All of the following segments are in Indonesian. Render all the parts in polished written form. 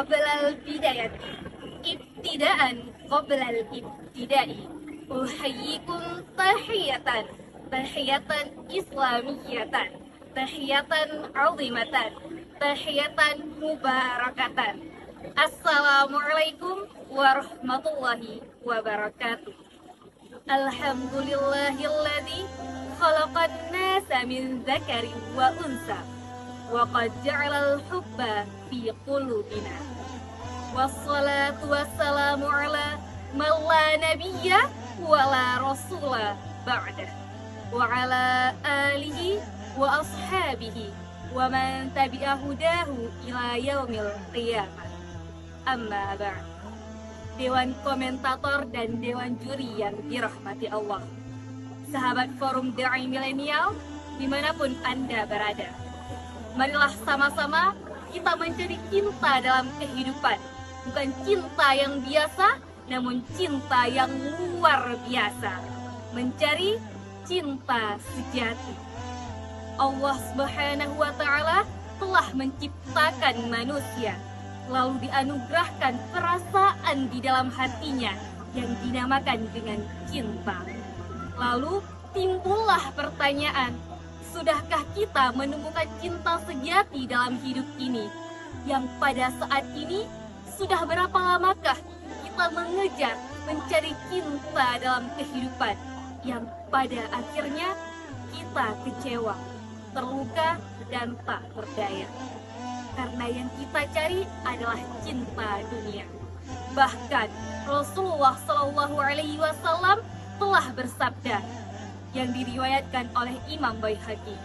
Qoblal bidayati ibtidaan qoblal ibtidai uhayyikum tahiyatan islamiyatan tahiyatan azimatan tahiyatan mubarakatan. Assalamualaikum warahmatullahi wabarakatuh. Alhamdulillahilladzi khalaqan nasa min dzakarin wa unsa wa qad ja'alal hubba fi qulubina. Wassalatu wassalamu ala man la nabiyya wa la rasula ba'dah wa ala alihi wa ashabihi wa man tabi'a hudahu ila yaumil qiyamah. Amma ba'd. Dewan komentator dan dewan juri yang dirahmati Allah, sahabat forum Da'i Milenial dimanapun Anda berada, marilah sama-sama kita mencari cinta dalam kehidupan. Bukan cinta yang biasa, namun cinta yang luar biasa. Mencari cinta sejati. Allah Subhanahu wa Ta'ala telah menciptakan manusia, lalu dianugerahkan perasaan di dalam hatinya yang dinamakan dengan cinta. Lalu timbullah pertanyaan, sudahkah kita menemukan cinta sejati dalam hidup ini? Yang pada saat ini, sudah berapa lamakah kita mengejar mencari cinta dalam kehidupan, yang pada akhirnya kita kecewa, terluka, dan tak berdaya. Karena yang kita cari adalah cinta dunia. Bahkan Rasulullah SAW telah bersabda, yang diriwayatkan oleh Imam Baihaqi,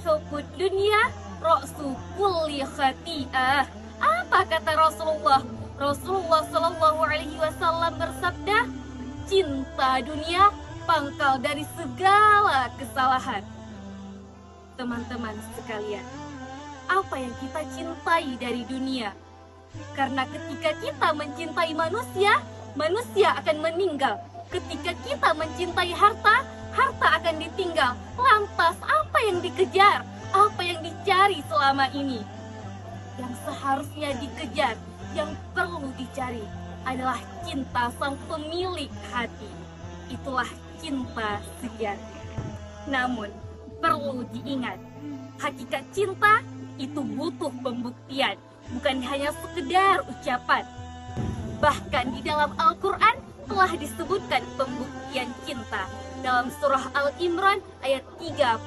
"Hubbud dunya ra'su kulli khati'ah." Apa kata Rasulullah? Rasulullah SAW bersabda, cinta dunia pangkal dari segala kesalahan. Teman-teman sekalian, apa yang kita cintai dari dunia? Karena ketika kita mencintai manusia, manusia akan meninggal. Ketika kita mencintai harta, harta akan ditinggal. Lantas apa yang dikejar? Apa yang dicari selama ini? Yang seharusnya dikejar, yang perlu dicari adalah cinta sang pemilik hati. Itulah cinta sejati. Namun, perlu diingat, hakikat cinta itu butuh pembuktian, bukan hanya sekedar ucapan. Bahkan di dalam Al-Quran telah disebutkan pembuktian cinta dalam surah Al-Imran ayat 31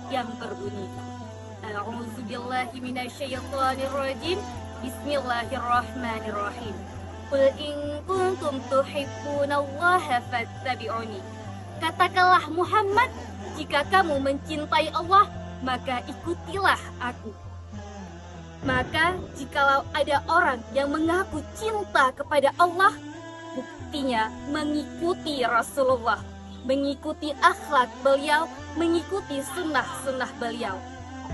yang berbunyi, A'udzubillahi minasyaitonirrajim, Bismillahirrahmanirrahim. Qul in kuntum tuhibbunallaha fattabi'uni. Katakanlah Muhammad, jika kamu mencintai Allah, maka ikutilah aku. Maka jikalau ada orang yang mengaku cinta kepada Allah, buktinya mengikuti Rasulullah, mengikuti akhlak beliau, mengikuti sunnah-sunnah beliau.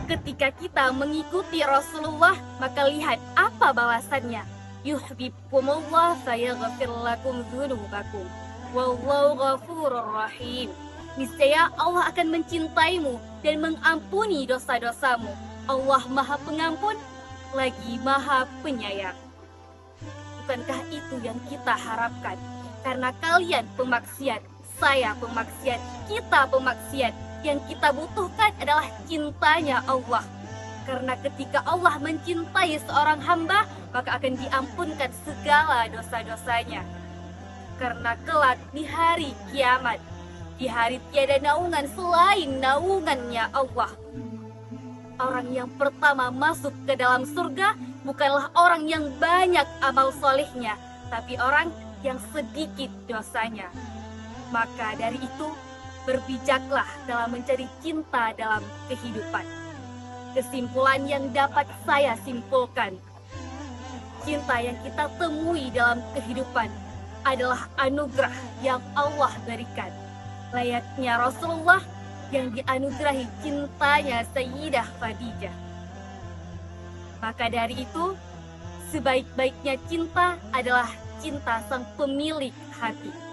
Ketika kita mengikuti Rasulullah, maka lihat apa balasannya. Yuhibbukumullah fayaghfir lakum dzunubakum wallahu ghafurur rahim. Niscaya Allah akan mencintaimu dan mengampuni dosa-dosamu. Allah Maha Pengampun lagi Maha Penyayang. Bukankah itu yang kita harapkan? Karena kalian pemaksiat, saya pemaksiat, kita pemaksiat. Yang kita butuhkan adalah cintanya Allah. Karena ketika Allah mencintai seorang hamba, maka akan diampunkan segala dosa-dosanya. Karena kelak di hari kiamat, di hari tiada naungan selain naungannya Allah, orang yang pertama masuk ke dalam surga bukanlah orang yang banyak amal solehnya, tapi orang yang sedikit dosanya. Maka dari itu, berbijaklah dalam mencari cinta dalam kehidupan. Kesimpulan yang dapat saya simpulkan, cinta yang kita temui dalam kehidupan adalah anugerah yang Allah berikan. Layaknya Rasulullah yang dianugerahi cintanya Sayyidah Khadijah. Maka dari itu, sebaik-baiknya cinta adalah cinta sang pemilik hati.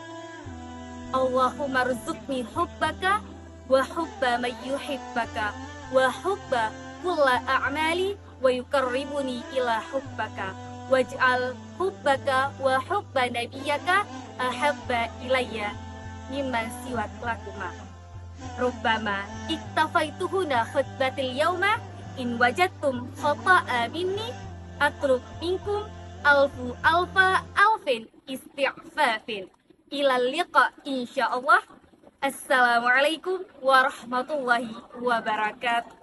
Allahumma rzuqni hubbaka wa hubba man yuhibbaka wa hubba kulla a'mali wa yuqarribuni ila hubbaka waj'al hubbaka wa hubba nabiyyaka ahabba ilayya mimman siwak lakuma. Rubbama iktafaituhuna khutbatil yawma in wajadtum khata'a minni atlub minkum alfin istighfafin. Ilal liqa insyaallah. Assalamualaikum warahmatullahi wabarakatuh.